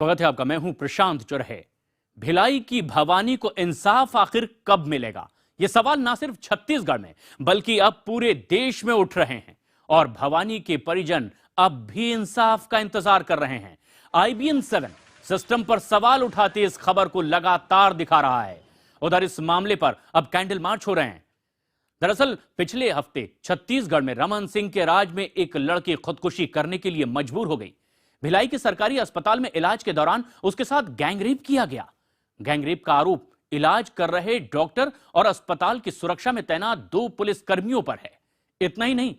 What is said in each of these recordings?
स्वागत है आपका। मैं हूं प्रशांत चुरहे। भिलाई की भवानी को इंसाफ आखिर कब मिलेगा, यह सवाल ना सिर्फ छत्तीसगढ़ में बल्कि अब पूरे देश में उठ रहे हैं और भवानी के परिजन अब भी इंसाफ का इंतजार कर रहे हैं। IBN 7 सिस्टम पर सवाल उठाते इस खबर को लगातार दिखा रहा है। उधर इस मामले पर अब कैंडल मार्च हो रहे हैं। दरअसल पिछले हफ्ते छत्तीसगढ़ में रमन सिंह के राज में एक लड़की खुदकुशी करने के लिए मजबूर हो गई। भिलाई के सरकारी अस्पताल में इलाज के दौरान उसके साथ गैंगरेप किया गया। गैंगरेप का आरोप इलाज कर रहे डॉक्टर और अस्पताल की सुरक्षा में तैनात 2 पुलिस कर्मियों पर है। इतना ही नहीं,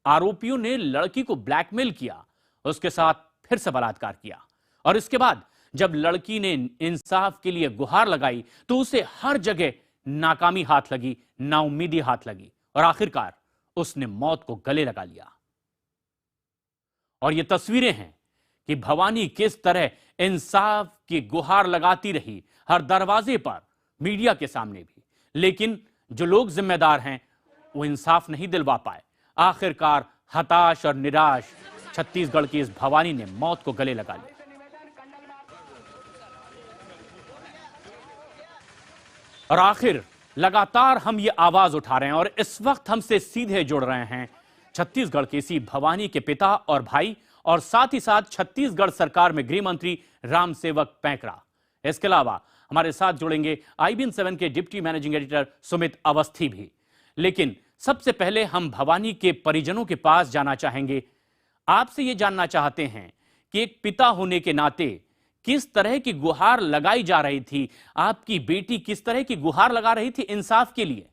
आरोपियों ने लड़की को ब्लैकमेल किया, उसके साथ फिर से बलात्कार किया और इसके बाद जब लड़की ने इंसाफ के लिए गुहार लगाई तो उसे हर जगह नाकामी हाथ लगी, नाउम्मीदी हाथ लगी और आखिरकार उसने मौत को गले लगा लिया। और ये तस्वीरें हैं कि भवानी किस तरह इंसाफ की गुहार लगाती रही हर दरवाजे पर, मीडिया के सामने भी, लेकिन जो लोग जिम्मेदार हैं वो इंसाफ नहीं दिलवा पाए। आखिरकार हताश और निराश छत्तीसगढ़ की इस भवानी ने मौत को गले लगा लिया। और आखिर लगातार हम ये आवाज उठा रहे हैं और इस वक्त हमसे सीधे जुड़ रहे हैं छत्तीसगढ़ के इसी भवानी के पिता और भाई और साथ ही साथ छत्तीसगढ़ सरकार में गृह मंत्री रामसेवक पैकरा। इसके अलावा हमारे साथ जुड़ेंगे IBN 7 के deputy managing editor Sumit Awasthi भी। लेकिन सबसे पहले हम भवानी के परिजनों के पास जाना चाहेंगे। आपसे यह जानना चाहते हैं कि एक पिता होने के नाते किस तरह की गुहार लगाई जा रही थी, आपकी बेटी किस तरह की गुहार लगा रही थी इंसाफ के लिए?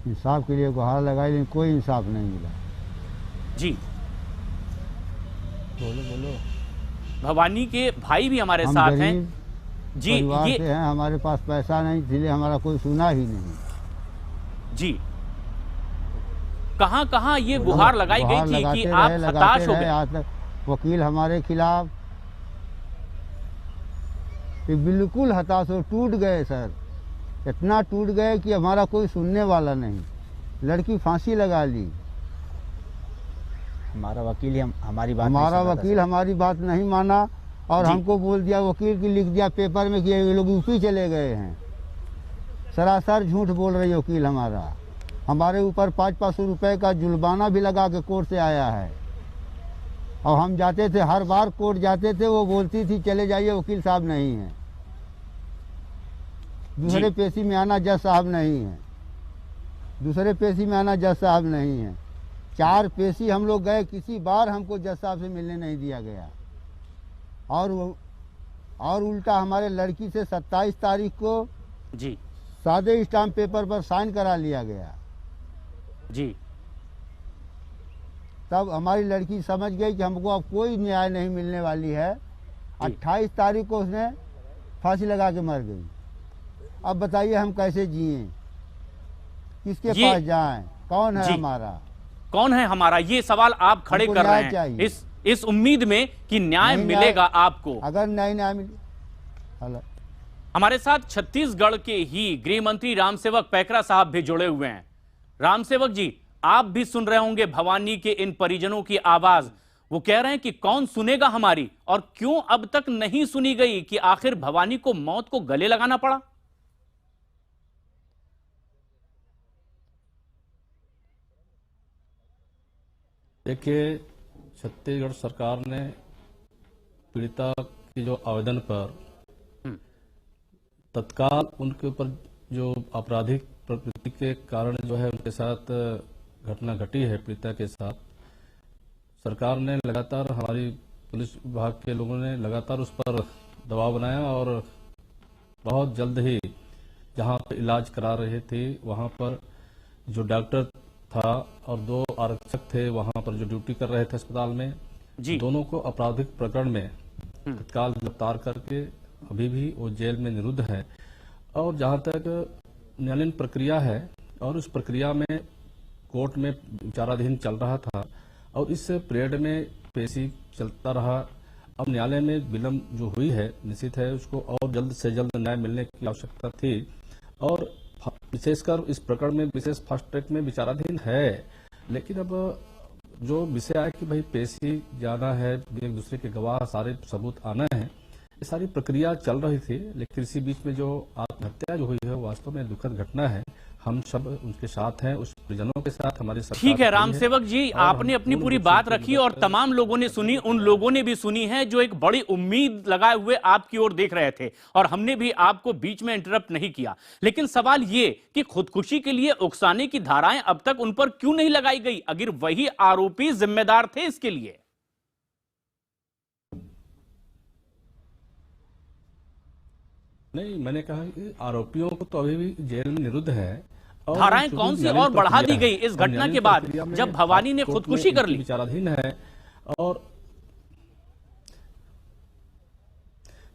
इंसाफ के लिए गुहार लगाई, लेकिन कोई इंसाफ नहीं मिला। जी बोलो। भवानी के भाई भी हमारे हम साथ हैं। गरीब जी परिवार ये से हैं, हमारे पास पैसा नहीं, इसलिए हमारा कोई सुना ही नहीं। जी कहां ये गुहार लगाई गई थी कि आप हताश हो गए? आज तक वकील हमारे खिलाफ बिल्कुल हताश हो, टूट गए सर, इतना टूट गए कि हमारा कोई सुनने वाला नहीं। लड़की फांसी लगा ली। हमारा वकील ही हमारा वकील हमारी बात नहीं माना और हमको बोल दिया, वकील की लिख दिया पेपर में कि ये लोग यूपी चले गए हैं। सरासर झूठ बोल रही वकील हमारा। हमारे ऊपर 500 रुपए का जुर्माना भी लगा के कोर्ट से आया है और हम जाते थे, हर बार कोर्ट जाते थे, वो बोलती थी चले जाइए, वकील साहब नहीं है। दूसरे पेशी में आना जज साहब नहीं है, दूसरे पेशी में आना जज साहब नहीं है। 4 पेशी हम लोग गए, किसी बार हमको जज साहब से मिलने नहीं दिया गया। और उल्टा हमारे लड़की से 27 तारीख को जी सादे स्टाम्प पेपर पर साइन करा लिया गया। जी तब हमारी लड़की समझ गई कि हमको अब कोई न्याय नहीं मिलने वाली है। 28 तारीख को उसने फांसी लगा के मर गई। अब बताइए हम कैसे जिए, किसके पास जाएं, कौन है हमारा? कौन है हमारा, ये सवाल आप खड़े कर रहे हैं इस उम्मीद में कि न्याय मिलेगा आपको। अगर न्याय मिले। हमारे साथ छत्तीसगढ़ के ही गृह मंत्री रामसेवक पैकरा साहब भी जुड़े हुए हैं। रामसेवक जी, आप भी सुन रहे होंगे भवानी के इन परिजनों की आवाज। वो कह रहे हैं कि कौन सुनेगा हमारी, और क्यों अब तक नहीं सुनी गई कि आखिर भवानी को मौत को गले लगाना पड़ा? देखिए, छत्तीसगढ़ सरकार ने पीड़िता के जो आवेदन पर तत्काल उनके ऊपर जो आपराधिक प्रवृत्ति के कारण जो है उनके साथ घटना घटी है पीड़िता के साथ, सरकार ने लगातार, हमारी पुलिस विभाग के लोगों ने लगातार उस पर दबाव बनाया और बहुत जल्द ही जहां पर इलाज करा रहे थे वहां पर जो डॉक्टर था और 2 आरक्षक थे वहां पर जो ड्यूटी कर रहे थे अस्पताल में, दोनों को आपराधिक प्रकरण में तत्काल गिरफ्तार करके अभी भी वो जेल में निरुद्ध है। और जहां तक न्यायालयीन प्रक्रिया है और उस प्रक्रिया में कोर्ट में विचाराधीन चल रहा था और इस पीरियड में पेशी चलता रहा। अब न्यायालय में विलंब जो हुई है, निश्चित है उसको और जल्द से जल्द न्याय मिलने की आवश्यकता थी और विशेषकर इस प्रकरण में विशेष फास्ट ट्रैक में विचाराधीन है। लेकिन अब जो विषय आया कि भाई पेशी जाना है, एक दूसरे के गवाह सारे सबूत आना है, ये सारी प्रक्रिया चल रही थी। लेकिन इसी बीच में जो आत्महत्या जो हुई है वास्तव में दुखद घटना है। हम सब उनके साथ हैं, उस परिजनों के साथ हमारी सरकार ठीक है खड़ी राम सेवक जी, आपने अपनी पूरी बात रखी और तमाम लोगों ने सुनी, उन लोगों ने भी सुनी है जो एक बड़ी उम्मीद लगाए हुए आपकी ओर देख रहे थे, और हमने भी आपको बीच में इंटरप्ट नहीं किया। लेकिन सवाल ये कि खुदकुशी के लिए उकसाने की धाराएं अब तक उन पर क्यों नहीं लगाई गई, अगर वही आरोपी जिम्मेदार थे इसके लिए? नहीं, मैंने कहा कि आरोपियों को तो अभी भी जेल में निरुद्ध है। और धाराएं चूंकि कौन सी न्यायालयीन और बढ़ा दी प्रक्रिया गई है, इस और घटना के न्यायालयीन बाद प्रक्रिया में जब भवानी ने कोर्ट खुदकुशी में कर इनकी ली? विचाराधीन है। और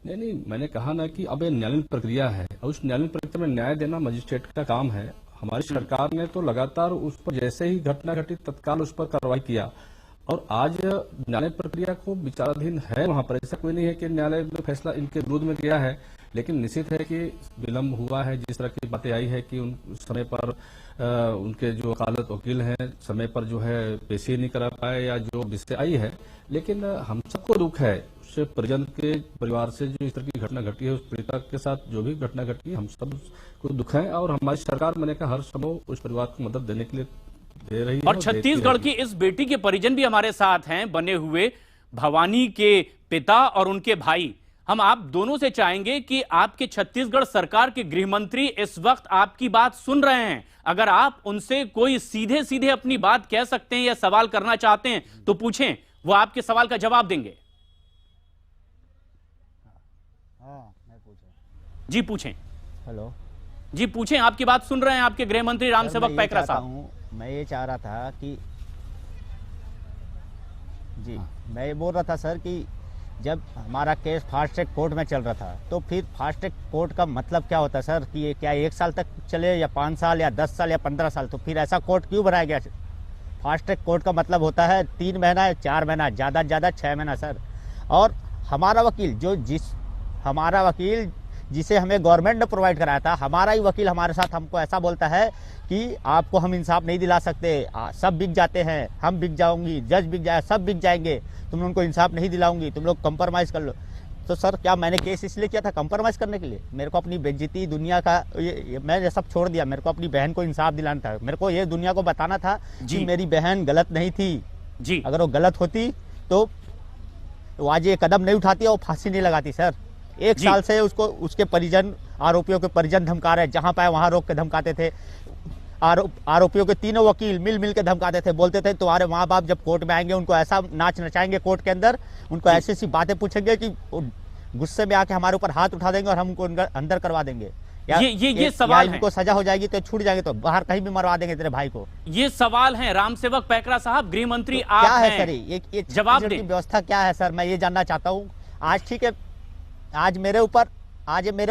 नहीं, मैंने कहा ना कि अब ये न्यायालयीन प्रक्रिया है और उस न्यायालयीन प्रक्रिया में न्याय देना मजिस्ट्रेट का काम है। हमारी सरकार ने तो लगातार उस पर जैसे ही घटना घटी तत्काल उस पर कार्रवाई किया, और आज न्यायालय प्रक्रिया को विचाराधीन है वहां पर। ऐसा कोई नहीं है कि न्यायालय ने फैसला इनके विरोध में किया है, लेकिन निश्चित है कि विलंब हुआ है। जिस तरह की बातें आई है कि उन समय पर उनके जो वकालत वकील हैं समय पर जो है पेशी नहीं करा पाए, या जो विषय आई है। लेकिन हम सबको दुख है उस परिजन के परिवार से जो इस तरह की घटना घटी है, उस पीड़िता के साथ जो भी घटना घटी है, हम सब को दुख है। और हमारी सरकार मैंने कहा हर संभव उस परिवार को मदद देने के लिए दे रही है। और छत्तीसगढ़ की इस बेटी के परिजन भी हमारे साथ हैं, बने हुए भवानी के पिता और उनके भाई। हम आप दोनों से चाहेंगे कि आपके छत्तीसगढ़ सरकार के गृह मंत्री इस वक्त आपकी बात सुन रहे हैं, अगर आप उनसे कोई सीधे सीधे अपनी बात कह सकते हैं या सवाल करना चाहते हैं तो पूछें, वो आपके सवाल का जवाब देंगे। मैं पूछूं? जी पूछें। हेलो जी पूछें, आपकी बात सुन रहे हैं आपके गृह मंत्री रामसेवक पैकरा साहब। मैं ये चाह रहा था कि जी मैं ये बोल रहा था सर कि जब हमारा केस फास्ट ट्रैक कोर्ट में चल रहा था, तो फिर फास्ट ट्रैक कोर्ट का मतलब क्या होता है सर? कि ये क्या 1 साल तक चले या 5 साल या 10 साल या 15 साल? तो फिर ऐसा कोर्ट क्यों बनाया गया? फास्ट ट्रैक कोर्ट का मतलब होता है 3 महीना या 4 महीना, ज़्यादा से ज़्यादा 6 महीना सर। और हमारा वकील हमारा वकील जिसे हमें गवर्नमेंट ने प्रोवाइड कराया था, हमारा ही वकील हमारे साथ हमको ऐसा बोलता है कि आपको हम इंसाफ नहीं दिला सकते, सब बिक जाते हैं, हम बिक जाऊंगी, जज बिक जाए, सब बिक जाएंगे, तुम उनको इंसाफ नहीं दिलाऊंगी, तुम लोग कंप्रोमाइज कर लो। तो सर क्या मैंने केस इसलिए किया था कंप्रोमाइज करने के लिए? मेरे को अपनी बेइज्जती दुनिया का मैं सब छोड़ दिया। मेरे को अपनी बहन को इंसाफ दिलाना था, मेरे को ये दुनिया को बताना था कि मेरी बहन गलत नहीं थी जी। अगर वो गलत होती तो आज ये कदम नहीं उठाती और फांसी नहीं लगाती सर। 1 साल से उसके परिजन, आरोपियों के परिजन धमका रहे, जहां पाए वहां रोक के धमकाते थे। आरोपियों के तीनों वकील मिल के धमकाते थे, बोलते थे तुम्हारे माँ बाप जब कोर्ट में आएंगे उनको ऐसा नाच नचाएंगे कोर्ट के अंदर, उनको ऐसी ऐसी बातें पूछेंगे कि गुस्से में आके हमारे ऊपर हाथ उठा देंगे और हम उनको अंदर करवा देंगे। ये सवाल है, इनको सजा हो जाएगी तो छूट जाएंगे तो बाहर कहीं भी मरवा देंगे तेरे भाई को। ये सवाल है रामसेवक पैकरा साहब, गृह मंत्री तो आप क्या है सर? ये जवाब दें। व्यवस्था क्या है सर, मैं ये जानना चाहता हूँ। आज ठीक है, आज मेरे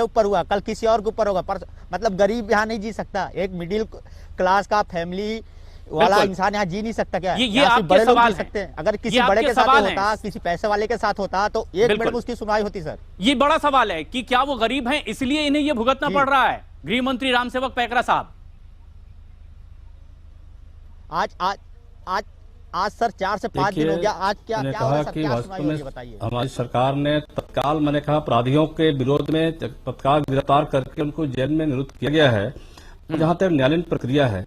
ऊपर हुआ, कल किसी और के ऊपर होगा, पर मतलब गरीब यहाँ नहीं जी सकता, एक मिडिल क्लास का फैमिली वाला इंसान यहाँ जी नहीं सकता क्या? ये आपके बड़े लोग जी सकते हैं। अगर किसी बड़े के साथ होता, किसी पैसे वाले के साथ होता तो 1 मिनट में उसकी सुनवाई होती सर। ये बड़ा सवाल है कि क्या वो गरीब हैं इसलिए इन्हें ये भुगतना पड़ रहा है? गृह मंत्री रामसेवक पैकरा साहब, आज सर 4 से 5 दिन हो गया, आज क्या कहा कि वास्तव में हमारी सरकार ने तत्काल, मैंने कहा अपराधियों के विरोध में तत्काल गिरफ्तार करके उनको जेल में निरुद्ध किया गया है। जहां तक न्यायालयीन प्रक्रिया है,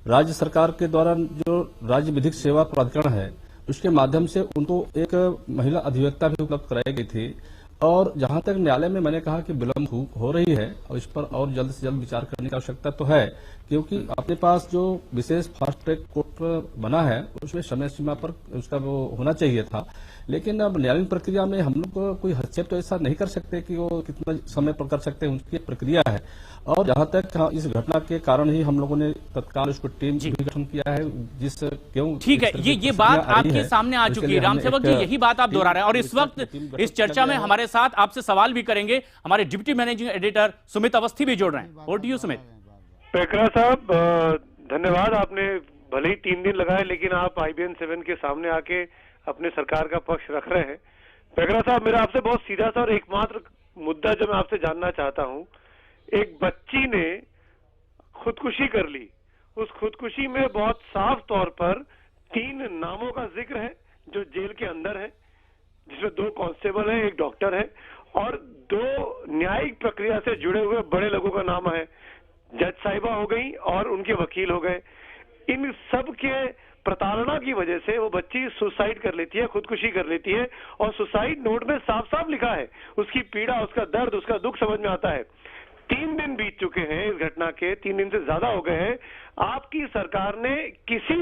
राज्य सरकार के द्वारा जो राज्य विधिक सेवा प्राधिकरण है उसके माध्यम से उनको एक महिला अधिवक्ता भी उपलब्ध कराई गई थी। और जहां तक न्यायालय में मैंने कहा कि विलंब हो रही है और इस पर और जल्द से जल्द विचार करने की आवश्यकता तो है, क्योंकि अपने पास जो विशेष फास्ट ट्रैक कोर्ट बना है उसमें समय सीमा पर उसका वो होना चाहिए था। लेकिन अब न्यायालयीन प्रक्रिया में हम लोग को कोई हस्तक्षेप तो ऐसा नहीं कर सकते कि वो कितना समय पर कर सकते हैं, उनकी प्रक्रिया है। और जहां तक इस घटना के कारण ही हम लोगों ने तत्काल उसको टीम भी गठन किया है, जिस क्यों ठीक है ये बात आपके सामने आ चुकी है रामसेवक जी, यही बात आप दोहरा रहे हैं। और इस वक्त इस चर्चा में हमारे साथ आपसे सवाल भी करेंगे हमारे deputy managing editor Sumit Awasthi भी जुड़ रहे हैं। Over to you Sumit. Paikra साहब धन्यवाद, आपने भले ही 3 दिन लगाए लेकिन आप IBN 7 के सामने आके अपने सरकार का पक्ष रख रहे हैं। पैकरा साहब मेरा आपसे बहुत सीधा सा और एकमात्र मुद्दा जो मैं आपसे जानना चाहता हूं, एक बच्ची ने खुदकुशी कर ली, उस खुदकुशी में बहुत साफ तौर पर 3 नामों का जिक्र है जो जेल के अंदर है, जिसमें 2 कांस्टेबल हैं, 1 डॉक्टर है और 2 न्यायिक प्रक्रिया से जुड़े हुए बड़े लोगों का नाम है। जज साहिबा हो गई और उनके वकील हो गए। इन सब के प्रताड़ना की वजह से वो बच्ची सुसाइड कर लेती है, खुदकुशी कर लेती है और सुसाइड नोट में साफ साफ लिखा है, उसकी पीड़ा, उसका दर्द, उसका दुख समझ में आता है। 3 दिन बीत चुके हैं इस घटना के, 3 दिन से ज्यादा हो गए हैं। आपकी सरकार ने किसी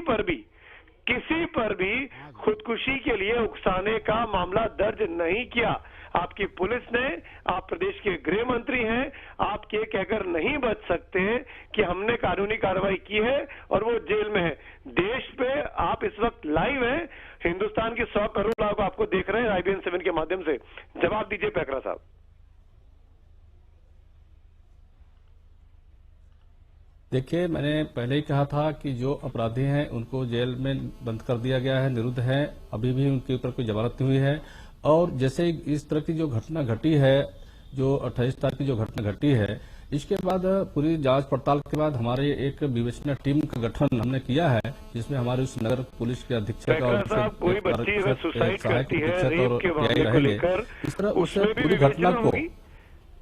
पर भी खुदकुशी के लिए उकसाने का मामला दर्ज नहीं किया। आपकी पुलिस ने, आप प्रदेश के गृह मंत्री हैं, आप ये कहकर नहीं बच सकते कि हमने कानूनी कार्रवाई की है और वो जेल में है। देश पे आप इस वक्त लाइव हैं, हिंदुस्तान के 100 करोड़ लोग आपको देख रहे हैं IBN 7 के माध्यम से। जवाब दीजिए पैकरा साहब। देखिए, मैंने पहले ही कहा था कि जो अपराधी हैं उनको जेल में बंद कर दिया गया है, निरुद्ध है, अभी भी उनके ऊपर कोई जमानत नहीं हुई है। और जैसे इस तरह की जो घटना घटी है, जो 28 तारीख की जो घटना घटी है, इसके बाद पूरी जांच पड़ताल के बाद हमारे एक विवेचना टीम का गठन हमने किया है, जिसमें हमारे उस नगर पुलिस के अधीक्षक और कोई बच्ची अगर सुसाइड करती है रेप के मामले को लेकर, इस तरह उस उसमें भी पूरी घटना को,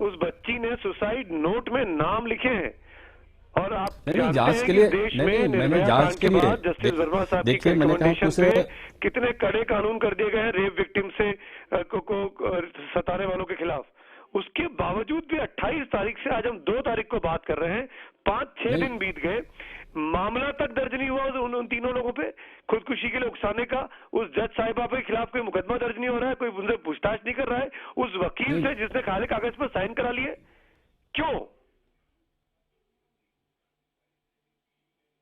उस बच्ची ने सुसाइड नोट में नाम लिखे हैं और आप नहीं, जांच के लिए नहीं, मैंने जांच के लिए जस्टिस वर्मा साहब की देखिए, मैंने कहा रिकमेंडेशन उसे पे कितने कड़े कानून कर दिए गए हैं रेप विक्टिम से को सताने वालों के खिलाफ। उसके बावजूद भी 28 तारीख से आज हम 2 तारीख को बात कर रहे हैं, 5-6 दिन बीत गए, मामला तक दर्ज नहीं हुआ उन तीनों लोगों पे खुदकुशी के लिए उकसाने का। उस जज साहिबा के खिलाफ कोई मुकदमा दर्ज नहीं हो रहा है, कोई उनसे पूछताछ नहीं कर रहा है, उस वकील से जिसने काले कागज पर साइन करा लिए। क्यों?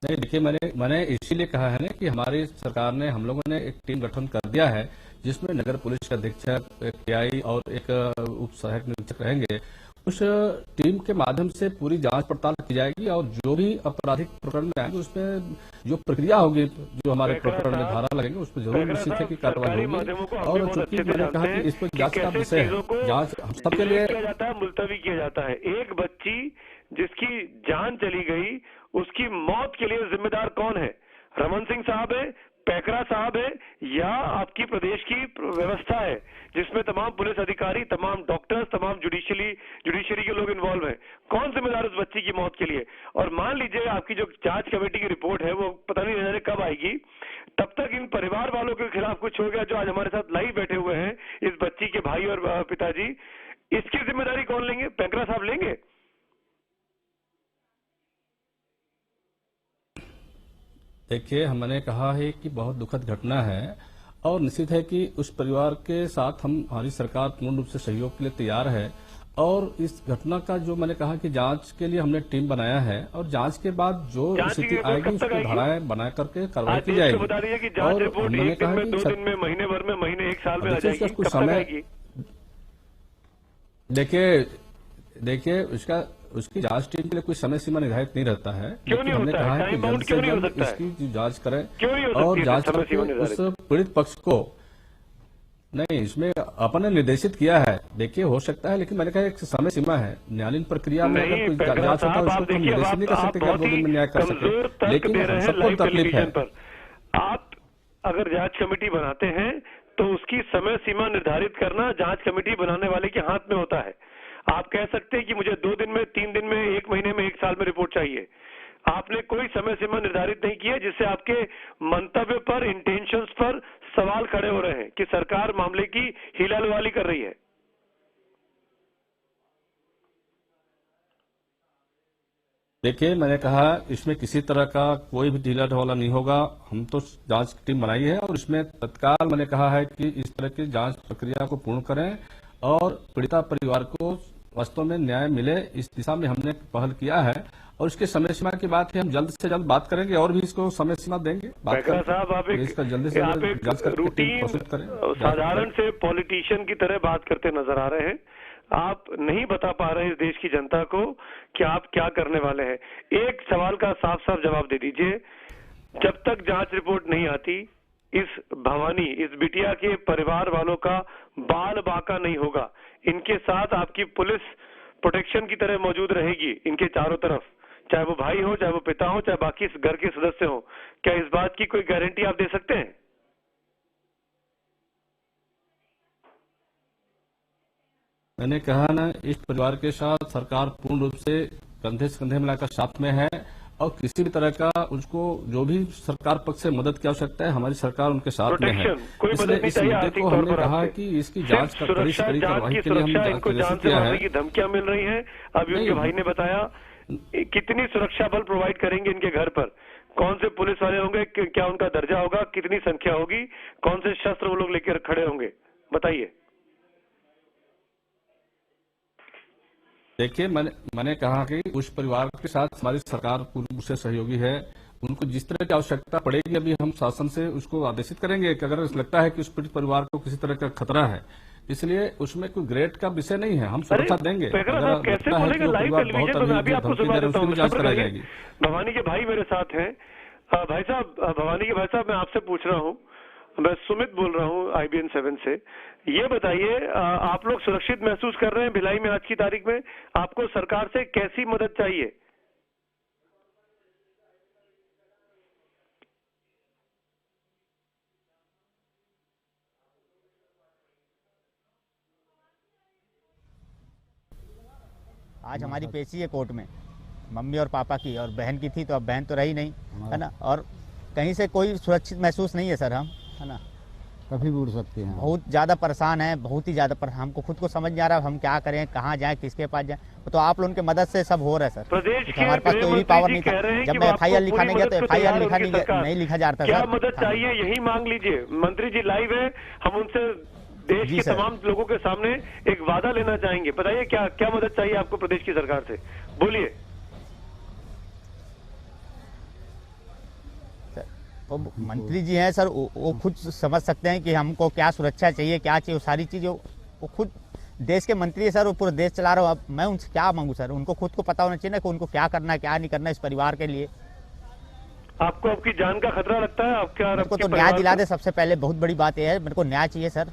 नहीं, देखिए, मैंने इसीलिए कहा है ना कि हमारी सरकार ने, हम लोगों ने एक टीम गठन कर दिया है जिसमें नगर पुलिस के अधीक्षक, एक PI और एक उप सहायक निरीक्षक रहेंगे। उस टीम के माध्यम से पूरी जांच पड़ताल की जाएगी और जो भी आपराधिक प्रकरण में आएंगे उसमें जो प्रक्रिया होगी, जो हमारे प्रकरण में धारा लगेंगे, उस पर जरूर निश्चित है कि कार्रवाई होगी। और चूंकि मैंने कहा कि इस पर जांच का विषय है, जांच हम सबके लिए किया जाता है, मुलतवी किया जाता है। एक बच्ची जिसकी जान चली गई, उसकी मौत के लिए जिम्मेदार कौन है? रमन सिंह साहब है, पैकरा साहब है, या आपकी प्रदेश की व्यवस्था है जिसमें तमाम पुलिस अधिकारी, तमाम डॉक्टर्स, तमाम जुडिशरी के लोग इन्वॉल्व हैं? कौन जिम्मेदार उस बच्ची की मौत के लिए? और मान लीजिए आपकी जो जांच कमेटी की रिपोर्ट है वो पता नहीं जाने कब आएगी, तब तक इन परिवार वालों के खिलाफ कुछ हो गया जो आज हमारे साथ लाइव बैठे हुए हैं, इस बच्ची के भाई और पिताजी, इसकी जिम्मेदारी कौन लेंगे? पैकरा साहब लेंगे? देखिए, हमने कहा है कि बहुत दुखद घटना है और निश्चित है कि उस परिवार के साथ हमारी सरकार पूर्ण रूप से सहयोग के लिए तैयार है। और इस घटना का जो मैंने कहा कि जांच के लिए हमने टीम बनाया है और जांच के बाद जो स्थिति आएगी उसको धाराएं बना करके कार्रवाई की जाएगी। बता दीजिए कि जांच रिपोर्ट 1 दिन में, 2 दिन में, महीने भर में, महीने, 1 साल में आ जाएगी, कुछ समय। देखिए, उसकी जांच टीम के लिए कोई समय सीमा निर्धारित नहीं रहता है, लेकिन हमने कहा है कि जल्द से जल्द इसकी जांच करें और जांच करके उस पीड़ित पक्ष को, नहीं, इसमें अपन ने निर्देशित किया है। देखिए, हो सकता है, लेकिन मैंने कहा एक समय सीमा है। न्यायालयीन प्रक्रिया में अगर कोई जांच होता है उसको हम निर्देशित नहीं कर सकते कि आप 2 दिन में न्याय कर सकते, लेकिन हम सबको तकलीफ है। आप अगर जांच कमेटी बनाते हैं तो उसकी समय सीमा निर्धारित करना जांच कमेटी बनाने वाले के हाथ में होता है। आप कह सकते हैं कि मुझे 2 दिन में, 3 दिन में, 1 महीने में, 1 साल में रिपोर्ट चाहिए। आपने कोई समय सीमा निर्धारित नहीं की है, जिससे आपके मंतव्य पर, इंटेंशंस पर सवाल खड़े हो रहे हैं कि सरकार मामले की हीलालवाली कर रही है। देखिए, मैंने कहा इसमें किसी तरह का कोई भी ढीला ढवाला नहीं होगा। हम तो जांच की टीम बनाई है और इसमें तत्काल मैंने कहा है कि इस तरह की जांच प्रक्रिया को पूर्ण करें और पीड़िता परिवार को वास्तव में न्याय मिले, इस दिशा में हमने पहल किया है। और इसके समय सीमा की बात है, हम जल्द से जल्द बात करेंगे और भी इसको समय सीमा देंगे। साहब, आप एक रूटीन साधारण से पॉलिटिशियन की तरह बात करते नजर आ रहे हैं। आप नहीं बता पा रहे इस देश की जनता को कि आप क्या करने वाले हैं। एक सवाल का साफ साफ जवाब दे दीजिए, जब तक जांच रिपोर्ट नहीं आती, इस भवानी, इस बिटिया के परिवार वालों का बाल बाका नहीं होगा। इनके साथ आपकी पुलिस प्रोटेक्शन की तरह मौजूद रहेगी, इनके चारों तरफ, चाहे वो भाई हो, चाहे वो पिता हो, चाहे बाकी घर के सदस्य हो। क्या इस बात की कोई गारंटी आप दे सकते हैं? मैंने कहा ना, इस परिवार के साथ सरकार पूर्ण रूप से कंधे से कंधे मिलाकर साथ में है और किसी भी तरह का उसको जो भी सरकार पक्ष से मदद की आवश्यकता है, हमारी सरकार उनके साथ में है। कोई इसलिए मदद नहीं इस चाहिए मुद्दे आर्थिक को तौर हमने पर कहा आपसे। कि इसकी जांच सिर्फ कड़ी से कड़ी कार्रवाई के लिए सुरक्षा, हम इनको जान जांच से किया मारने है। की धमकियां मिल रही हैं। अभी उनके भाई ने बताया। कितनी सुरक्षा बल प्रोवाइड करेंगे इनके घर पर? कौन से पुलिस वाले होंगे? क्या उनका दर्जा होगा? कितनी संख्या होगी? कौन से शस्त्र वो लोग लेकर खड़े होंगे? बताइए। देखिए, मैंने कहा कि उस परिवार के साथ हमारी सरकार पूरी रूप से सहयोगी है। उनको जिस तरह की आवश्यकता पड़ेगी अभी हम शासन से उसको आदेशित करेंगे कि अगर लगता है कि उस पीड़ित परिवार को किसी तरह का खतरा है, इसलिए उसमें कोई ग्रेड का विषय नहीं है, हम सुरक्षा देंगे। कैसे बोलेगा? लाइव टेलीविजन में अभी आपको सुनवा देता हूँ। जांच कराई जाएगी। भवानी के भाई मेरे साथ हैं। भाई साहब, भवानी के भाई साहब, मैं आपसे पूछ रहा हूँ, मैं सुमित बोल रहा हूँ IBN 7 से। ये बताइए, आप लोग सुरक्षित महसूस कर रहे हैं भिलाई में आज की तारीख में? आपको सरकार से कैसी मदद चाहिए? आज हमारी पेशी है कोर्ट में, मम्मी और पापा की, और बहन की थी तो अब बहन तो रही नहीं, है ना। और कहीं से कोई सुरक्षित महसूस नहीं है सर, हम, है ना, कभी भी उड़ सकते हैं। बहुत ज़्यादा परेशान है, बहुत ही ज़्यादा परेशान। हमको खुद को समझ नहीं आ रहा हम क्या करें, कहाँ जाएं, किसके पास जाएं। तो आप लोगों की मदद से सब हो रहा है सर। प्रदेश के हमारे पास तो यही पावर नहीं था। जब मैं FIR लिखाने गया तो FIR नहीं लिखा जाता क्या सर। मदद चाहिए यही मांग लीजिए। मंत्री जी लाइव है, हम उनसे देश के तमाम लोगों के सामने एक वादा लेना चाहेंगे। बताइए क्या क्या मदद चाहिए आपको प्रदेश की सरकार से? बोलिए। वो मंत्री जी हैं सर, वो खुद समझ सकते हैं कि हमको क्या सुरक्षा चाहिए, क्या चाहिए। वो सारी चीज़ें वो खुद देश के मंत्री है सर, वो पूरा देश चला रहा हूँ। अब मैं उनसे क्या मांगू सर? उनको खुद को पता होना चाहिए ना कि उनको क्या करना है, क्या नहीं करना है इस परिवार के लिए। आपको आपकी जान का खतरा लगता है? आपका मेरे को तो न्याय दिला दे, सबसे पहले बहुत बड़ी बात यह है, मेरे को न्याय चाहिए सर।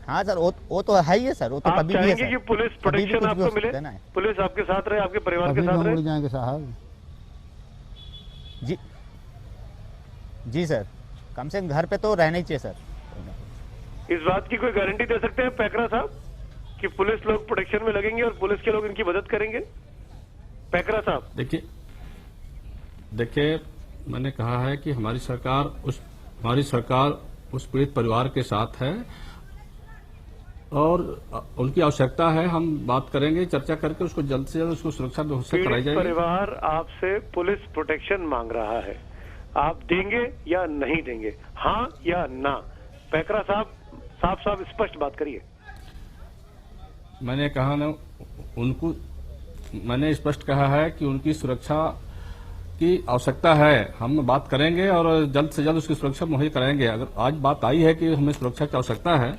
हाँ सर, वो तो है ही है सर, वो तो कभी भी है सर। कि पुलिस प्रोटेक्शन आपको मिले, पुलिस आपके साथ रहे, आपके परिवार के साथ रहे? जाएंगे साहब जी, जी सर, कम से कम घर पे तो रहना ही चाहिए सर। इस बात की कोई गारंटी दे सकते हैं पैकरा साहब कि पुलिस लोग प्रोटेक्शन में लगेंगे और पुलिस के लोग इनकी मदद करेंगे? पैकरा साहब, देखिए, मैंने कहा है कि हमारी सरकार उस पीड़ित परिवार के साथ है और उनकी आवश्यकता है। हम बात करेंगे, चर्चा करके उसको जल्द से जल्द उसको सुरक्षा व्यवस्था कराई जाएगी। परिवार आपसे पुलिस प्रोटेक्शन मांग रहा है, आप देंगे या नहीं देंगे? हाँ या ना? पैकरा साहब, साफ साफ स्पष्ट बात करिए। मैंने कहा ना, मैंने स्पष्ट कहा है कि उनकी सुरक्षा की आवश्यकता है। हम बात करेंगे और जल्द से जल्द उसकी सुरक्षा मुहैया कराएंगे। अगर आज बात आई है कि हमें सुरक्षा की आवश्यकता है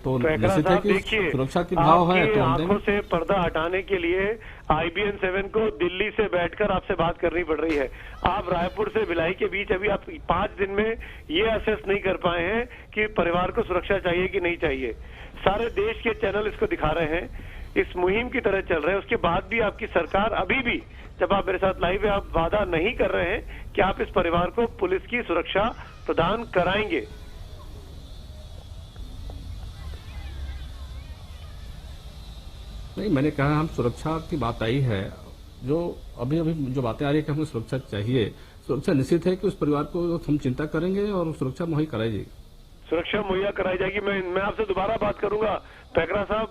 तो निश्चित है कि सुरक्षा की भाव है तो आंखों से पर्दा हटाने के लिए IBN 7 को दिल्ली से बैठकर आपसे बात करनी पड़ रही है। आप रायपुर से भिलाई के बीच अभी आप 5 दिन में ये असेस नहीं कर पाए हैं कि परिवार को सुरक्षा चाहिए कि नहीं चाहिए। सारे देश के चैनल इसको दिखा रहे हैं, इस मुहिम की तरह चल रहे हैं। उसके बाद भी आपकी सरकार अभी भी, जब आप मेरे साथ लाइव है, आप वादा नहीं कर रहे हैं कि आप इस परिवार को पुलिस की सुरक्षा प्रदान कराएंगे। नहीं, मैंने कहा हम सुरक्षा की बात आई है, जो अभी जो बातें आ रही है कि हमें सुरक्षा चाहिए, सुरक्षा निश्चित है कि उस परिवार को हम चिंता करेंगे और सुरक्षा मुहैया कराई जाएगी। सुरक्षा मुहैया कराई जाएगी। मैं आपसे दोबारा बात करूंगा पैकरा साहब।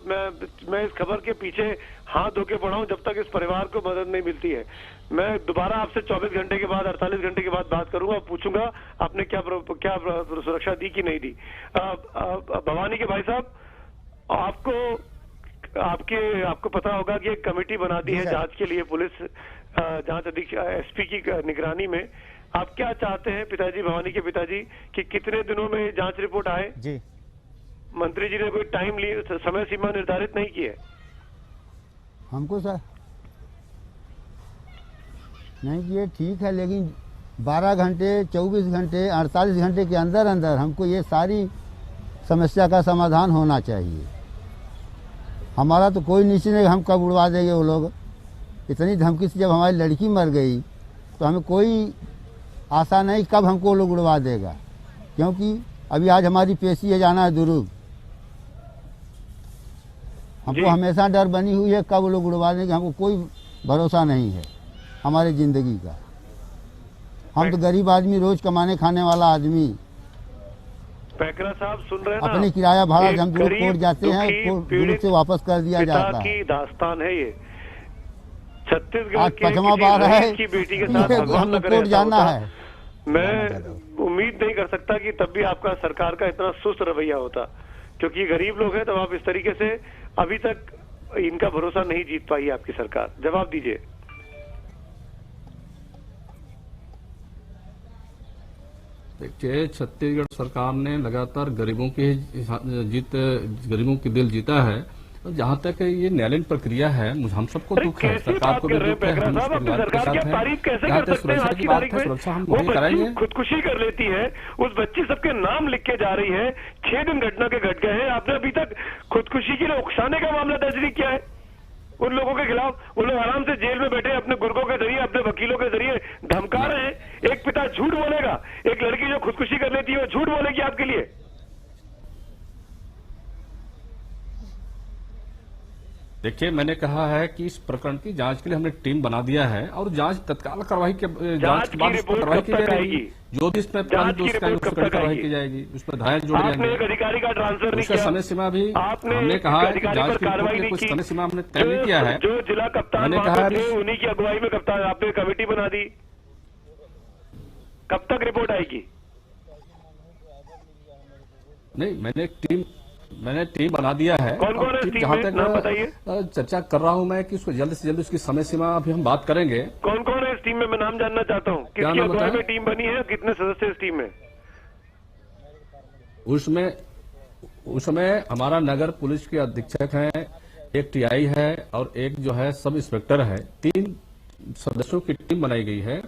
मैं इस खबर के पीछे हाथ धो के पड़ा हूं जब तक इस परिवार को मदद नहीं मिलती है। मैं दोबारा आपसे 24 घंटे के बाद, 48 घंटे के बाद बात करूंगा, पूछूंगा आपने क्या सुरक्षा दी कि नहीं दी। भवानी के भाई साहब, आपको पता होगा कि एक कमेटी बना दी है जांच के लिए, पुलिस जांच अधीक्षक SP की निगरानी में। आप क्या चाहते हैं पिताजी, भवानी के पिताजी, कि कितने दिनों में जांच रिपोर्ट आए? जी, मंत्री जी ने कोई समय सीमा निर्धारित नहीं की है? हमको सर नहीं किए, ठीक है, लेकिन 12 घंटे, 24 घंटे, 48 घंटे के अंदर अंदर हमको ये सारी समस्या का समाधान होना चाहिए। हमारा तो कोई निश्चय नहीं हम कब उड़वा देंगे वो लोग। इतनी धमकी से जब हमारी लड़की मर गई तो हमें कोई आशा नहीं कब हमको वो लोग उड़वा देगा, क्योंकि अभी आज हमारी पेशी है, जाना है दुर्ग। हमको हमेशा डर बनी हुई है कब वो लोग उड़वा देंगे, हमको कोई भरोसा नहीं है हमारी ज़िंदगी का। हम तो गरीब आदमी, रोज कमाने खाने वाला आदमी। पैकरा साहब सुन रहे हैं ना? अपनी किराया भाड़ा एक हम दुर्ग गरीब, कोर्ट जाते हैं, दुखी, दुर्ग पीड़ित से वापस कर दिया पिता जाता है। की दास्तान है ये। छत्तीसगढ़ आज के पचमा किसी बार है रईस की बेटी के साथ कि भगवान हम न लोग करे कोर्ट ऐसा जाना होता। है। मैं उम्मीद नहीं कर सकता कि तब भी आपका सरकार का इतना सुस्त रवैया होता, क्योंकि गरीब लोग हैं। तब आप इस तरीके से अभी तक इनका भरोसा नहीं जीत पाई आपकी सरकार। जवाब दीजिए। देखिए, छत्तीसगढ़ सरकार ने लगातार गरीबों की गरीबों की दिल जीता है। जहाँ तक ये न्यायालयीन प्रक्रिया है, हम सबको दुख है, सरकार को भी दुख है, हम इस परिवार के साथ हैं। तारीफ कैसे जहाँ कर तक सकते हैं सुरक्षा आज की की बात तारीख है, में? सुरक्षा हम वो वही कराएंगे। बच्ची खुदकुशी कर लेती है, उस बच्ची सबके नाम लिख के जा रही है। 6 दिन घटना के घट गए हैं, आपने अभी तक खुदकुशी के लिए उकसाने का मामला दर्ज नहीं किया है उन लोगों के खिलाफ। वो लोग आराम से जेल में बैठे अपने गुर्गों के जरिए, अपने वकीलों के जरिए धमका रहे हैं। एक पिता झूठ बोलेगा, एक लड़की जो खुदकुशी कर लेती है वो झूठ बोलेगी आपके लिए? देखिए, मैंने कहा है कि इस प्रकरण की जांच के लिए हमने टीम बना दिया है और जांच तत्काल कार्रवाई के जांच के बाद उस पर कार्रवाई की जाएगी। जो भी इसमें कार्रवाई की जाएगी, उस पर धाराएं जोड़े आपने जाएंगे। एक अधिकारी का ट्रांसफर नहीं उसका किया। समय सीमा भी आपने हमने कहा है कि अधिकारी जांच पर की कार्रवाई रिपोर्ट नहीं कुछ की। समय सीमा हमने तय नहीं किया है। जो जिला कप्तान मैंने वहां कहा पर थे, उन्हीं की अगुवाई में कप्तान आपने कमेटी बना दी। कब तक रिपोर्ट आएगी? नहीं, मैंने टीम बना दिया है। कौन-कौन है इस टीम जहाँ में? तक नाम बताइए। चर्चा कर रहा हूं मैं कि उसको जल्द से जल्द उसकी समय सीमा अभी हम बात करेंगे। कौन कौन है इस टीम में? मैं नाम जानना चाहता हूँ। क्या किसकी नाम अगुवाई बताएं? में टीम बनी है? कितने सदस्य इस टीम में? उसमें हमारा नगर पुलिस के अधीक्षक हैं, एक टीआई है और एक जो है सब इंस्पेक्टर है। 3 सदस्यों की टीम बनाई गई है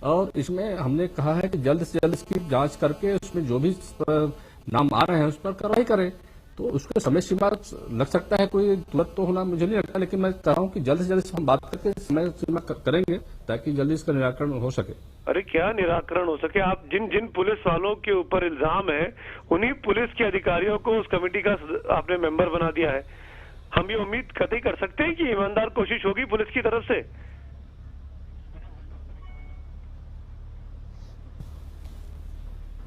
और इसमें हमने कहा है कि जल्द से जल्द इसकी जांच करके उसमें जो भी नाम आ रहे हैं उस पर कार्रवाई करें। तो उसको समय सीमा लग सकता है, कोई तुरंत तो होना मुझे नहीं लगता, लेकिन मैं कह रहा हूँ कि जल्द से जल्द हम बात करके समय सीमा करेंगे ताकि जल्दी इसका निराकरण हो सके। अरे क्या निराकरण हो सके? आप जिन पुलिस वालों के ऊपर इल्जाम है, उन्हीं पुलिस के अधिकारियों को उस कमेटी का आपने मेंबर बना दिया है। हम ये उम्मीद कतई कर सकते हैं कि ईमानदार कोशिश होगी पुलिस की तरफ से?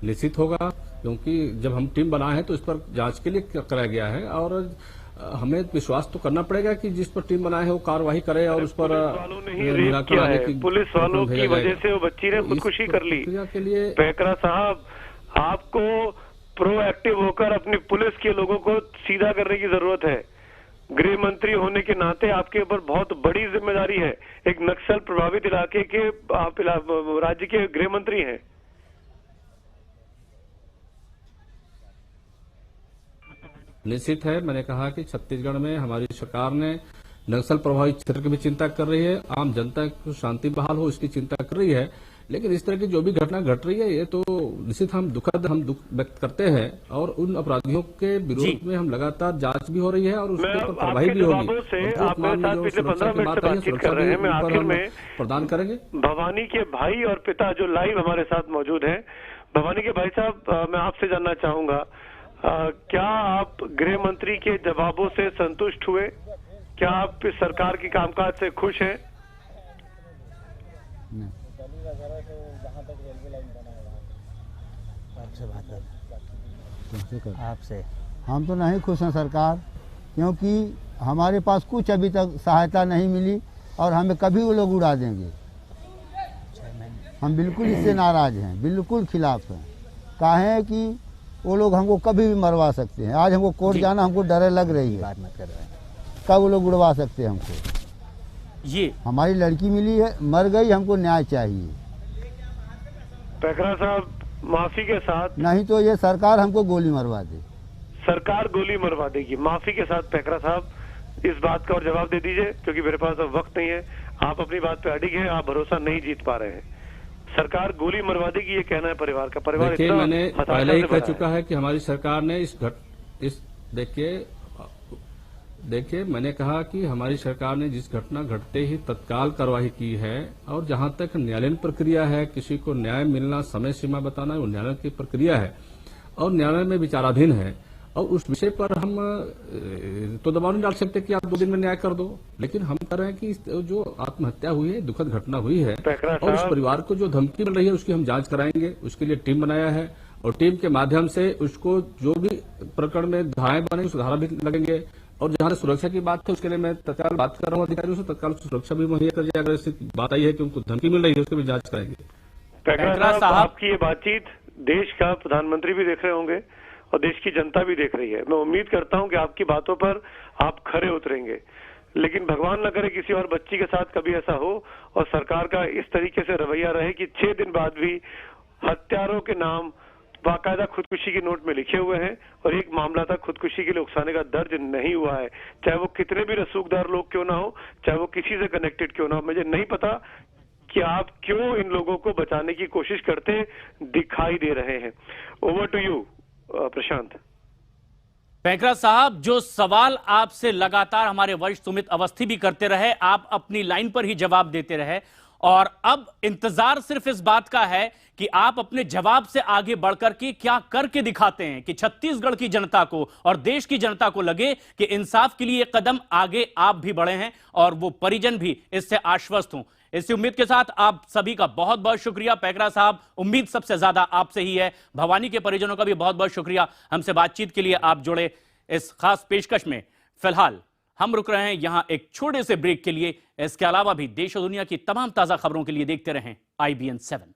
निश्चित होगा, क्योंकि जब हम टीम बनाए हैं तो इस पर जांच के लिए कराया गया है और हमें विश्वास तो करना पड़ेगा कि जिस पर टीम बनाए है वो कार्रवाई करे और उस पर पुलिस वालों ने ही रेप किया है। पुलिस वालों की वजह से वो बच्ची ने खुदकुशी कर ली। के लिए पैकरा साहब, आपको प्रोएक्टिव होकर अपनी पुलिस के लोगों को सीधा करने की जरूरत है। गृह मंत्री होने के नाते आपके ऊपर बहुत बड़ी जिम्मेदारी है। एक नक्सल प्रभावित इलाके के आप राज्य के गृह मंत्री हैं। निश्चित है, मैंने कहा कि छत्तीसगढ़ में हमारी सरकार ने नक्सल प्रभावित क्षेत्र की भी चिंता कर रही है, आम जनता की शांति बहाल हो इसकी चिंता कर रही है। लेकिन इस तरह की जो भी घटना घट रही है ये तो निश्चित हम दुख व्यक्त करते हैं और उन अपराधियों के विरोध में हम लगातार जांच भी हो रही है और उसके ऊपर कार्रवाई भी होगी। आप मेरे साथ पिछले 15 मिनट से बातचीत कर रहे हैं। मैं आखिर में प्रदान करेंगे। भवानी के भाई और पिता जो लाइव हमारे साथ मौजूद हैं, भवानी के भाई साहब, मैं आपसे जानना चाहूंगा, क्या आप गृह मंत्री के जवाबों से संतुष्ट हुए? क्या आप इस सरकार की कामकाज से खुश हैं? आपसे हम तो नहीं खुश हैं सरकार, क्योंकि हमारे पास कुछ अभी तक सहायता नहीं मिली और हमें कभी वो लोग उड़ा देंगे। हम बिल्कुल इससे नाराज हैं, बिल्कुल खिलाफ हैं। काहे कि वो लोग हमको कभी भी मरवा सकते हैं। आज हमको कोर्ट जाना हमको डर लग रही है, कब वो लोग उड़वा सकते हैं हमको। ये हमारी लड़की मिली है, मर गई, हमको न्याय चाहिए। पैकरा साहब, माफी के साथ, नहीं तो ये सरकार हमको गोली मरवा दे। सरकार गोली मरवा देगी। माफी के साथ पैकरा साहब, इस बात का और जवाब दे दीजिए, क्योंकि मेरे पास अब वक्त नहीं है। आप अपनी बात पे अडिग हैं, आप भरोसा नहीं जीत पा रहे हैं। सरकार गोली मरवा देगी, ये कहना है परिवार का। परिवार देखिए, इतना मैंने हताशा पहले ही से कह भरा चुका है कि हमारी सरकार ने देखिए देखिए, मैंने कहा कि हमारी सरकार ने जिस घटना घटते ही तत्काल कार्रवाई की है, और जहां तक न्यायालयीन प्रक्रिया है, किसी को न्याय मिलना, समय सीमा बताना, वो न्यायालय की प्रक्रिया है और न्यायालय में विचाराधीन है। और उस विषय पर हम तो दबाव नहीं डाल सकते कि आप 2 दिन में न्याय कर दो, लेकिन हम कह रहे हैं कि जो आत्महत्या हुई है, दुखद घटना हुई है, और उस परिवार को जो धमकी मिल रही है उसकी हम जांच कराएंगे। उसके लिए टीम बनाया है और टीम के माध्यम से उसको जो भी प्रकरण में धाराएं बने उस धारा भी लगेंगे। और जहां सुरक्षा की बात है उसके लिए मैं तत्काल बात कर रहा हूं अधिकारियों से, तत्काल सुरक्षा भी मुहैया कर दिया। अगर ऐसी बात आई है कि उनको धमकी मिल रही है उसकी भी जांच कराएंगे। पैकरा साहब, आपकी ये बातचीत देश का प्रधानमंत्री भी देख रहे होंगे और देश की जनता भी देख रही है। मैं उम्मीद करता हूं कि आपकी बातों पर आप खरे उतरेंगे, लेकिन भगवान न करे किसी और बच्ची के साथ कभी ऐसा हो और सरकार का इस तरीके से रवैया रहे कि 6 दिन बाद भी हत्यारों के नाम बाकायदा खुदकुशी के नोट में लिखे हुए हैं और एक मामला तक खुदकुशी के लिए उकसाने का दर्ज नहीं हुआ है, चाहे वो कितने भी रसूखदार लोग क्यों ना हो, चाहे वो किसी से कनेक्टेड क्यों ना हो। मुझे नहीं पता कि आप क्यों इन लोगों को बचाने की कोशिश करते दिखाई दे रहे हैं। ओवर टू यू प्रशांत। पैकरा साहब, जो सवाल आपसे लगातार हमारे वरिष्ठ सुमित अवस्थी भी करते रहे, आप अपनी लाइन पर ही जवाब देते रहे, और अब इंतजार सिर्फ इस बात का है कि आप अपने जवाब से आगे बढ़कर के क्या करके दिखाते हैं कि छत्तीसगढ़ की जनता को और देश की जनता को लगे कि इंसाफ के लिए कदम आगे आप भी बढ़े हैं और वो परिजन भी इससे आश्वस्त हों। इसी उम्मीद के साथ आप सभी का बहुत बहुत शुक्रिया। पैकरा साहब, उम्मीद सबसे ज्यादा आपसे ही है। भवानी के परिजनों का भी बहुत बहुत शुक्रिया हमसे बातचीत के लिए आप जुड़े इस खास पेशकश में। फिलहाल हम रुक रहे हैं यहां एक छोटे से ब्रेक के लिए। इसके अलावा भी देश और दुनिया की तमाम ताजा खबरों के लिए देखते रहें IBN 7।